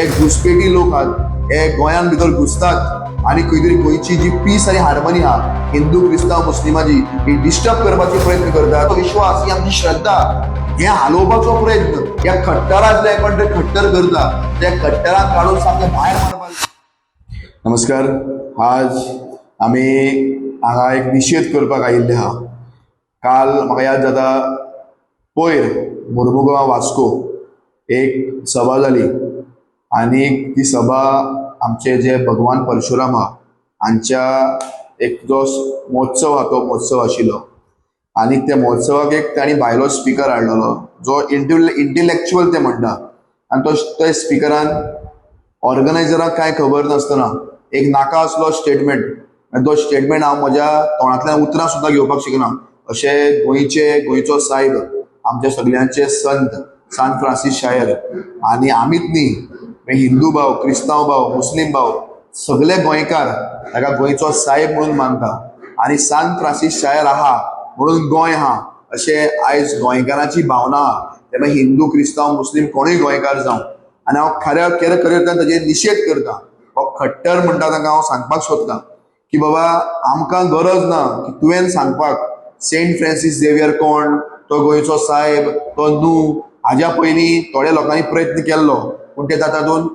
घुसपेटी लोक आहात हे गोंयान भितर घुसतात आणि खंय तरी गोंयची जी पीस आणि हार्मनी हा हिंदू क्रिस्तांव मुस्लिमाची ही डिस्टर्ब करपाचो प्रयत्न करतात. विश्वास ही आमची श्रद्धा हे हालोवपाचो प्रयत्न या खट्टरातले कोण तरी खट्टर करता त्या खट्टराक काढून सामके भायर मारपाक. नमस्कार. आज आम्ही हांगा एक निशेध करपाक आयिल्ले आहा. काल म्हाका याद जाता पयर मुर्मुगांव वास्को एक सभा जाली आणि ती सभा आमचे जे भगवान परशुराम हा हांच्या एक जो महोत्सव हा तो महोत्सव आशिल्लो आणि त्या महोत्सवाक एक ताणी भायलो स्पीकर हाडलेलो जो इंटेलेक्च्युअल ते म्हणटा आणि तो त्या स्पीकरान ऑर्गनायझराक काय खबर नासतना एक नाका असलो स्टेटमेंट आणि तो स्टेटमेंट हांव म्हज्या तोंडांतल्यान उतरां सुद्दां घेवपाक शिकना. अशें गोंयचो सायब आमच्या सगळ्यांचे संत सांत फ्रांसीस शायर आणि आमीच न्ही हिंदू भाव क्रिस्तांव भाव मुस्लिम भाव सगळे गोंयकार ताका गोंयचो साहेब म्हणून मानता आणि सांत फ्रांसीस शायर आहा म्हणून गोंय हा अशें आयज गोंयकारांची भावना आहा. तेन्ना हिंदू क्रिस्तांव मुस्लिम कोणूय गोंयकार जावं आनी हांव खरें ताजेर निशेध करता. हो खट्टर म्हणटा ताका हांव सांगपाक सोदतां की बाबा आमकां गरज ना की तुवें सांगपाक सेंट फ्रांसीस झेवियर कोण तो गोंयचो साहेब तो न्हू. हाज्या पयलीं थोड्या लोकांनी प्रयत्न केल्लो पूण ते तातूंत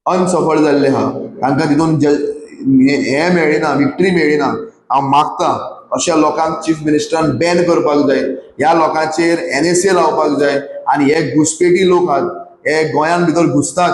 अनसफळ जाल्ले आहा. तांकां तितून हे मेळ्ळी विक्ट्री मेळ्ळी ना. हांव मागतां अशा लोकांक चीफ मिनिस्टरान बॅन करपाक जाय. ह्या लोकांचेर NSA लावपाक जाय आणि हे घुसपेटी लोक आहात हे गोंयान भितर घुसतात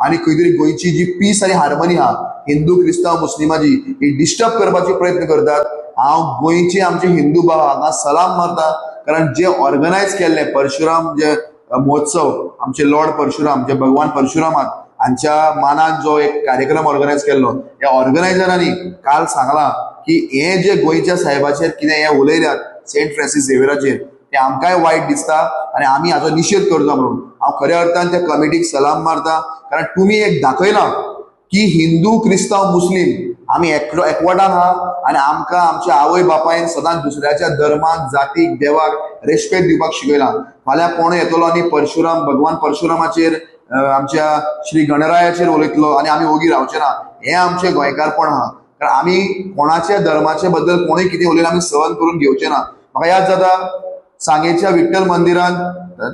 आणि खंय तरी गोंयची जी पीस आणि हार्मनी हा हिंदू क्रिस्तांव मुस्लिमाची ही डिस्टर्ब करपाचे प्रयत्न करतात. हांव गोंयचे आमचे हिंदू भाव हांगा सलाम मारता कारण जे ऑर्गनायज केल्ले परशुराम जे महोत्सव आमचे लॉर्ड परशुराम जे भगवान परशुराम हांच्या मानान जो एक कार्यक्रम ऑर्गनायज केल्लो त्या ऑर्गनायझरांनी काल सांगला की हे जे गोंयच्या साहेबाचेर कितें हे उलयल्यात सेंट फ्रांसीस झेवियराचेर ते आमकांय वायट दिसता आणि आमी हाचो निशेध करता म्हणून हांव खऱ्या अर्थान त्या कमिटीक सलाम मारता कारण तुमी एक दाखयला की हिंदू क्रिस्तांव मुस्लिम आमी एकवटान आहा आणि आमकां आमच्या आवय बापायन सदांच दुसऱ्याच्या धर्माक जातीक देवाक रेस्पेक्ट दिवपाक शिकयला. फाल्यां कोण येतलो आनी परशुराम भगवान परशुरामाचेर आमच्या श्री गणरायाचेर उलयतलो आणि आमी ओगी रावचे ना हे आमचे गोंयकारपण आहा. कारण आमी कोणाच्या धर्माचे बद्दल कोणूय कितें उलयलें आमी सहन करून घेवचे ना. म्हाका याद जाता सांगेच्या विठ्ठल मंदिरान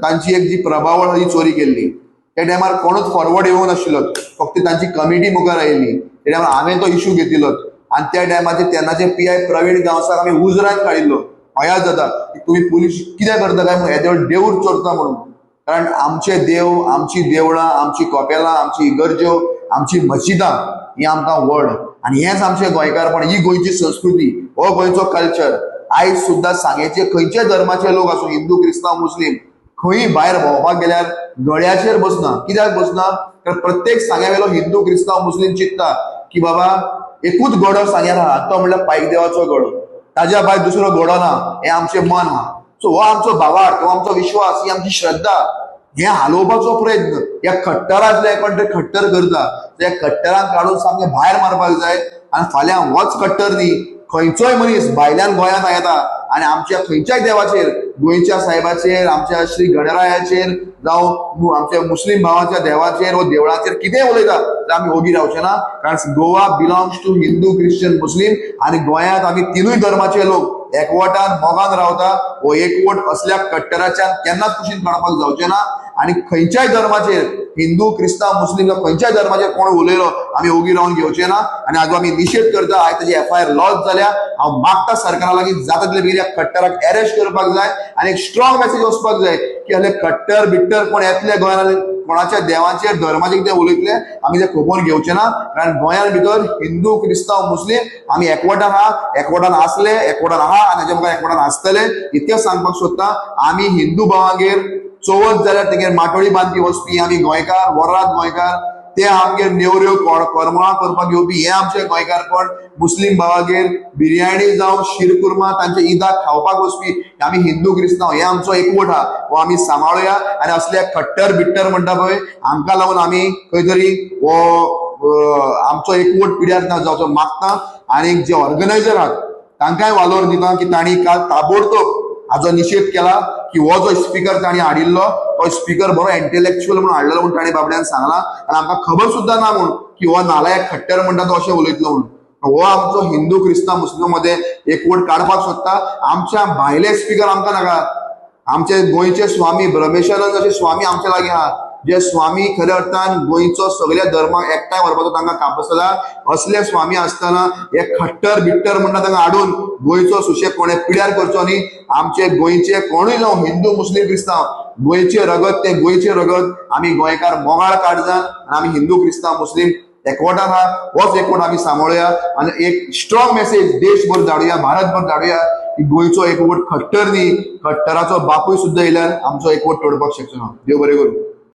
तांची एक जी प्रभावळ ही चोरी केल्ली त्या टायमार कोणूच फॉरवर्ड येवंक नाशिल्लो फक्त तांची कमिटी मुखार आयिल्ली. त्या टायमार हांवें तो इशू घेतिल्लो आणि त्या टायमाचे तेन्नाचे PI प्रवीण गांवसाक आमी उजरान काडिल्लो. म्हाका याद जाता की तुमी पुलीस कितें करता काय हे देव देवूळ चोरता म्हणून. कारण आमचे देव आमची देवळां आमची कॉपेलां आमची इगर्ज्यो आमची मशिदां ही आमकां व्हड आणि हेच आमचे गोंयकारपण ही गोंयची संस्कृती हो गोंयचो कल्चर. आयज सुद्दां सांगेचे खंयचे धर्माचे लोक आसूं हिंदू क्रिस्तांव मुस्लिम खंय भायर भोंवपाक गेल्यार गळ्याचेर बसना. कित्याक बसना कारण प्रत्येक सांग्यावेलो हिंदू क्रिस्तांव मुस्लिम चिंतता की बाबा एकूच गडो सांग्यार आहा तो म्हणल्यार पायक देवाचो गडो ताज्या भायर दुसरो गडो ना हे आमचे मन आहा. सो हो आमचो भावार्थ हो आमचो विश्वास ही आमची श्रद्धा हे हालोवपाचो प्रयत्न या खट्टरातले कोण तरी खट्टर करता त्या खट्टरांक काढून सामके भायर मारपाक जाय. आणि फाल्यां होच खट्टर न्ही खंयचोय मनीस भायल्यान गोंयांत येता आणि आमच्या खंयच्याय देवाचेर गोंयच्या साहेबाचेर आमच्या श्री गणरायाचेर जावं आमच्या मुस्लिम भावाच्या देवाचेर वा देवळाचेर कितें उलयता तर आमी ओगी रावचे ना. कारण Goa belongs to Hindu Christian Muslim आणि गोंयांत आमी तिनूय धर्माचे लोक एकवटान मोगान रावता. हो एकवट असल्या कट्टराच्यान केन्नाच कुशीन काडपाक जावचे ना आणि खंयच्याय धर्माचेर हिंदू क्रिस्तांव मुस्लिम खंयच्याय धर्माचेर कोण उलयलो आमी ओगी रावन घेवचे ना. आणि हाजो आमी निशेध करता. आयज ताची FIR लॉन्च जाल्या. हांव मागता सरकारा लागीं जाता तितले बेगीन कट्टराक अरेस्ट करपाक जाय आणि एक स्ट्रॉंग मेसेज वचपाक जाय की असले कट्टर बिट्टर कोण येतले गोंयांत कोणाच्या देवाचेर धर्माचेर कितें उलयतले आमी ते खपोवन घेवचे ना. कारण गोंयान भितर हिंदू क्रिस्तांव मुस्लिम आमी एकवटान आहा एकवटान आसले एकवटान आहा आणि हाजे मुखार एकवटान आसतले इतकेंच सांगपाक सोदता. आमी हिंदू भावांगेर चवथ जाल्यार तेगेर माटोळी बांदपी वचपी आमी गोंयकार वरात गोंयकार ते आमगेर नेवऱ्यो करमळां करपाक येवपी हे आमचे गोंयकारपण. मुस्लिम भावागेर बिर्याणी जावं शीरकुर्मा तांचे ईदाक खावपाक वचपी आमी हिंदू क्रिस्तांव हे आमचो एकवट आहा हो आमी सांबाळुया. आणि असले खट्टर बिट्टर म्हणटा पळय हांकां लागून आमी खंय तरी हो आमचो एकवट पिड्यार ना जावचो मागता. आणि जे ऑर्गनायझर आहात तांकांय वालोर दिता की तांणी काल ताबडतोब हाजो निषेध केला की हो जो स्पीकर ताणी हाडिल्लो तो स्पीकर बरो इंटेलेक्च्युअल म्हणून हाडलेलो म्हणून ताणी बाबड्यान सांगला आनी आमकां खबर सुद्दां ना म्हणून की हो नालायक खट्टर म्हणटा तो अशें उलयतलो म्हणून. हो आमचो हिंदू क्रिस्तांव मुस्लिम मध्ये एकवट काडपाक सोदता. आमच्या भायले स्पीकर आमकां नाका. आमचे गोंयचे स्वामी ब्रह्मेशानंद अशे स्वामी आमचे लागीं आहा जे स्वामी खऱ्या अर्थान गोंयचो सगळ्या धर्माक एकठांय व्हरपाचो तांकां कापस आसा. असले स्वामी आसतना हे खट्टर बिट्टर म्हणटा तांकां हाडून गोंयचो सुशेग कोणें पिड्यार करचो न्ही. आमचे गोंयचे कोणूय जावं हिंदू मुस्लिम क्रिस्तांव गोंयचे रगत ते गोंयचे रगत. आमी गोंयकार मोगाळ काडजान आनी आमी हिंदू क्रिस्तांव मुस्लिम एकवटान आहा. होच एकवट आमी सांबाळुया आनी एक स्ट्रॉंग मेसेज देशभर धाडुया भारतभर धाडुया की गोंयचो एकवट खट्टर न्ही खट्टराचो बापूय सुद्दां येयल्यार आमचो एकवट तोडपाक शकचो ना. देव बरें करूं.